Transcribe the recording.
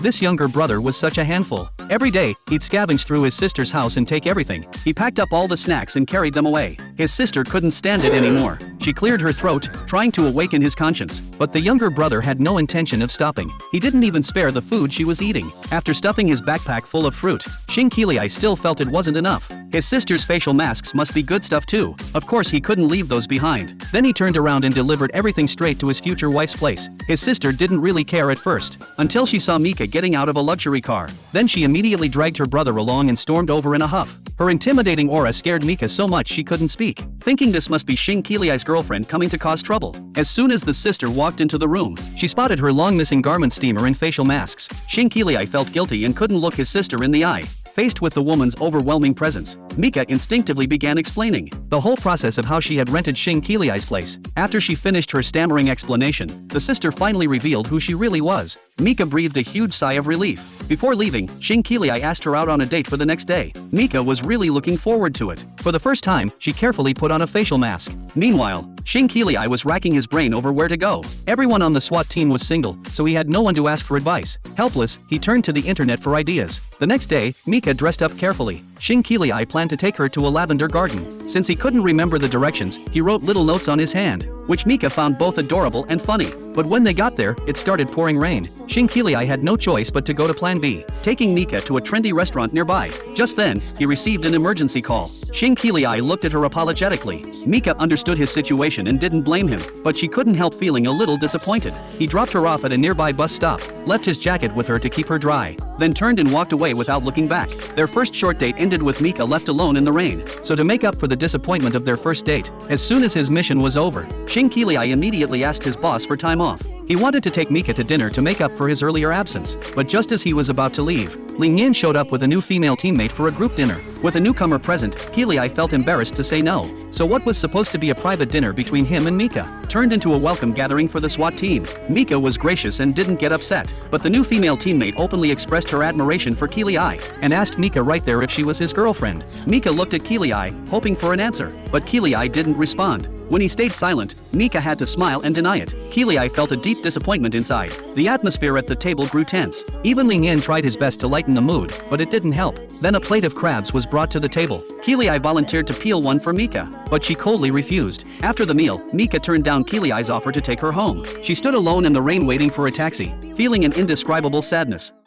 This younger brother was such a handful. Every day, he'd scavenge through his sister's house and take everything. He packed up all the snacks and carried them away. His sister couldn't stand it anymore. She cleared her throat, trying to awaken his conscience. But the younger brother had no intention of stopping. He didn't even spare the food she was eating. After stuffing his backpack full of fruit, Shin Kili still felt it wasn't enough. His sister's facial masks must be good stuff too. Of course he couldn't leave those behind. Then he turned around and delivered everything straight to his future wife's place. His sister didn't really care at first, until she saw Mika getting out of a luxury car. Then she immediately dragged her brother along and stormed over in a huff. Her intimidating aura scared Mika so much she couldn't speak, thinking this must be Shin Kili's girlfriend coming to cause trouble. As soon as the sister walked into the room, she spotted her long missing garment steamer and facial masks. Shin Kili felt guilty and couldn't look his sister in the eye. Faced with the woman's overwhelming presence, Mika instinctively began explaining the whole process of how she had rented Shin Kili's place. After she finished her stammering explanation, the sister finally revealed who she really was. Mika breathed a huge sigh of relief. Before leaving, Shin Kili asked her out on a date for the next day. Mika was really looking forward to it. For the first time, she carefully put on a facial mask. Meanwhile, Shin Kili was racking his brain over where to go. Everyone on the SWAT team was single, so he had no one to ask for advice. Helpless, he turned to the internet for ideas. The next day, Mika dressed up carefully. Shin Kili planned to take her to a lavender garden. Since he couldn't remember the directions, he wrote little notes on his hand, which Mika found both adorable and funny. But when they got there, it started pouring rain. Shin Kili had no choice but to go to plan B, taking Mika to a trendy restaurant nearby. Just then, he received an emergency call. Shin Kili looked at her apologetically. Mika understood his situation and didn't blame him, but she couldn't help feeling a little disappointed. He dropped her off at a nearby bus stop, left his jacket with her to keep her dry, then turned and walked away without looking back. Their first short date ended with Mika left alone in the rain. So to make up for the disappointment of their first date, as soon as his mission was over, Shin Kili immediately asked his boss for time off. He wanted to take Mika to dinner to make up for his earlier absence, but just as he was about to leave, Ling Yin showed up with a new female teammate for a group dinner. With a newcomer present, Kili felt embarrassed to say no. So what was supposed to be a private dinner between him and Mika turned into a welcome gathering for the SWAT team. Mika was gracious and didn't get upset, but the new female teammate openly expressed her admiration for Kili and asked Mika right there if she was his girlfriend. Mika looked at Kili hoping for an answer, but Kili didn't respond. When he stayed silent, Mika had to smile and deny it. Kili felt a deep disappointment inside. The atmosphere at the table grew tense. Even Ling Yin tried his best to lighten the mood, but it didn't help. Then a plate of crabs was brought to the table. Kili volunteered to peel one for Mika, but she coldly refused. After the meal, Mika turned down Kili's offer to take her home. She stood alone in the rain waiting for a taxi, feeling an indescribable sadness.